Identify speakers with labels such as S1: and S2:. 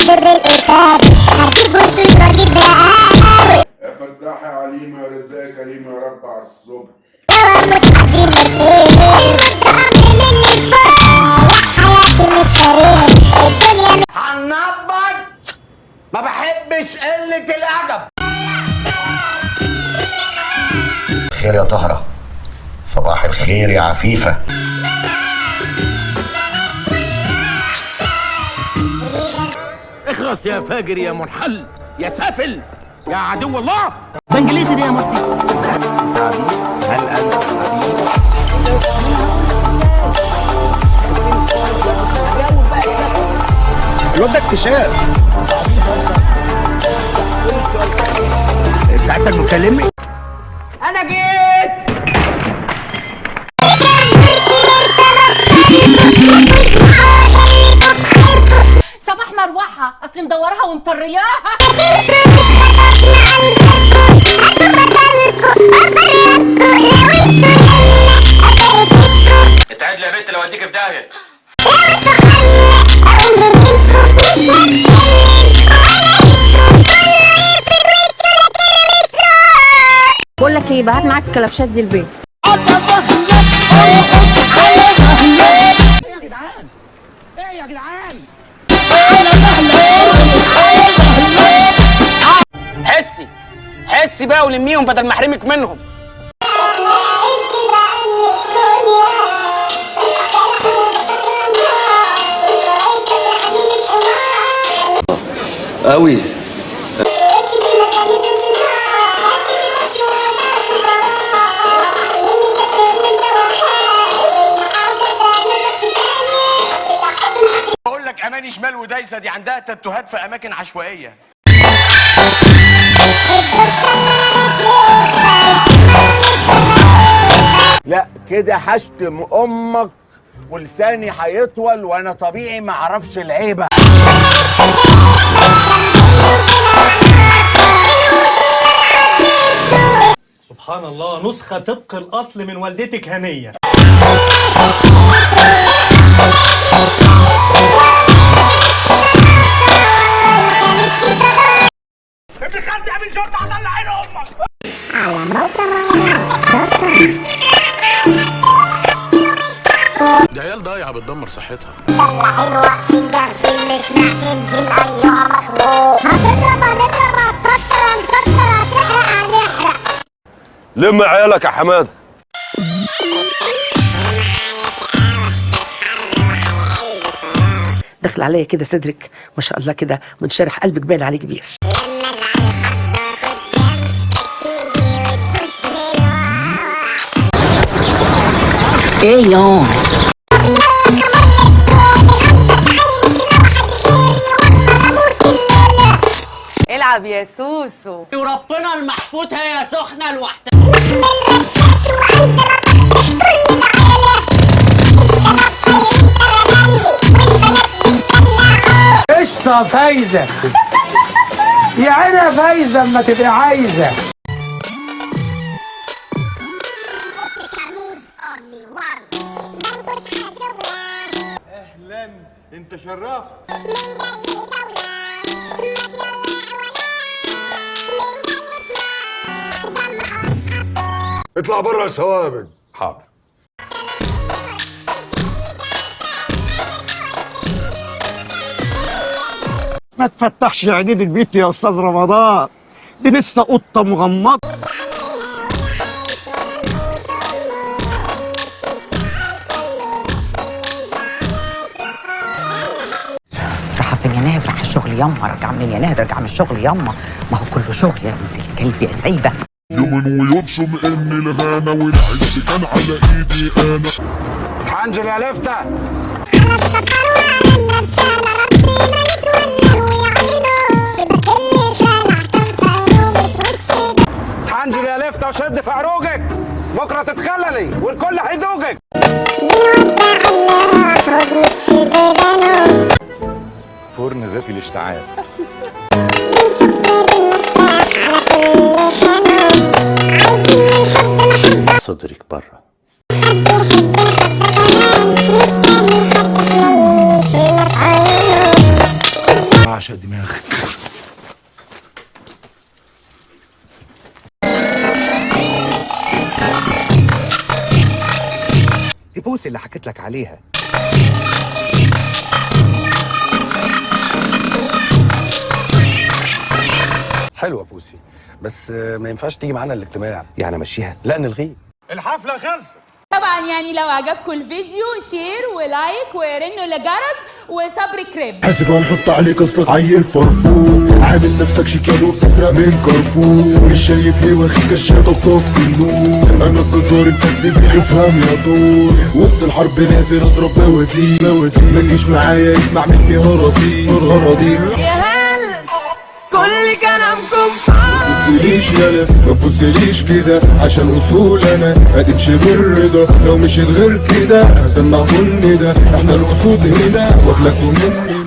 S1: بر الإرهاب هجيب وش الراجل بقى
S2: يا فتاح يا عليم يا رزاق يا كريم يا رب على الصبح.
S1: متعدين مسؤولين بأمر مني كفاية حياتي مش شريك الدنيا
S3: هنبط. ما بحبش قلة الأدب.
S4: خير يا طهرة، صباح الخير يا عفيفة.
S5: اخرس يا فاجر يا منحل يا سافل يا عدو الله.
S6: بانجليزي دي يا مرسي.
S3: هل أنت
S4: الواد ده اكتشاف.
S5: ساعتك بتكلمني؟
S3: أنا جيت.
S7: صباح مروحة اصلي مدورها ومطرياها.
S5: اتعد لي يا بنت لو اديك في داهية.
S6: بقول لك ايه، بعت معاك الكلبشات دي البيت.
S3: حسي بقى ولميهم بدل ما احرمك منهم.
S4: قوي.
S5: بقول لك اماني شمال ودايسه دي عندها تاتوهات في اماكن عشوائيه.
S3: لا كده هشتم امك ولساني هيطول وانا طبيعي ما اعرفش العيبه.
S8: سبحان الله، نسخة طبق الأصل من والدتك هنية.
S3: ابن خالتي عامل شرطة هطلع عين امك.
S5: دي عيال ضايعه بتدمر صحتها.
S1: طلعين واقفين جاهزين مش محتاجين أيها مخلوق هتضرب هتكسر هنحرق.
S2: لم عيالك يا حماده.
S9: دخل عليا كده صدرك ما شاء الله كده منشرح، قلبك باين عليه كبير. ايه يوم
S7: العب يا سوسو.
S3: وربنا المحفوظ هي سخنة لوحدها. قشطة فايزة يا عيني فايزة اما تبقى عايزة.
S8: أهلا، أنت شرفت.
S2: اطلع بره يا ثوابت.
S5: حاضر.
S3: ما تفتحش عينين البيت يا استاذ رمضان، دي لسه قطة مغمضة.
S9: راح فين يا نادر؟ راح الشغل يما. رجع منين يا نادر؟ رجع من الشغل يما. ما هو كله شغل يا بنت الكلب يا سعيده.
S2: يوم ويبصم ان الغنى والعز كان على ايدي انا.
S3: حنجل يا لفتة.
S1: على السفر وعلى النسالة ربي ما يتولى ويعينه يبقى اللي خلع كان فاروق وشه.
S3: حنجل يا لفتة وشد في عروجك، بكرة تتخللي والكل هيدوجك.
S1: بيودع الله خد لك في بيبانه
S8: فرن ذاتي الاشتعال.
S1: بيصبر المفتاح على كل خانه عايزين الحب محبة
S4: صدرك بره.
S1: حب يحب حب كمان مستاهل حب حنين يشيلنا في عينه.
S2: بعشق دماغك.
S10: دي بوسي اللي حكيت لك عليها.
S11: حلوة بوسي، بس ما ينفعش تيجي معانا الاجتماع.
S10: يعني امشيها؟
S11: لا نلغيه.
S8: الحفلة خلصت.
S7: طبعا يعني لو عجبكم الفيديو شير ولايك ورنوا لجرس وصبري كريب.
S2: حاسب هنحط عليك اصلك عيل فرفور، عامل نفسك شيكان وبتسرق من كارفور، مش شايف ليه واخد كشاف وطفي النور، انا الجزار انت اللي افهم يا طور، وسط الحرب نازل اضرب بوازيك، ما تجيش معايا اسمع مني هراضيك.
S7: يا هل كل كلامكم
S2: متبصليش يالا، ما تبصليش كده، عشان اصول انا هتمشي بالرضا، لو مشيت غير كده هسمعكوا الندى، احنا الاسود هنا واكلكوا مني.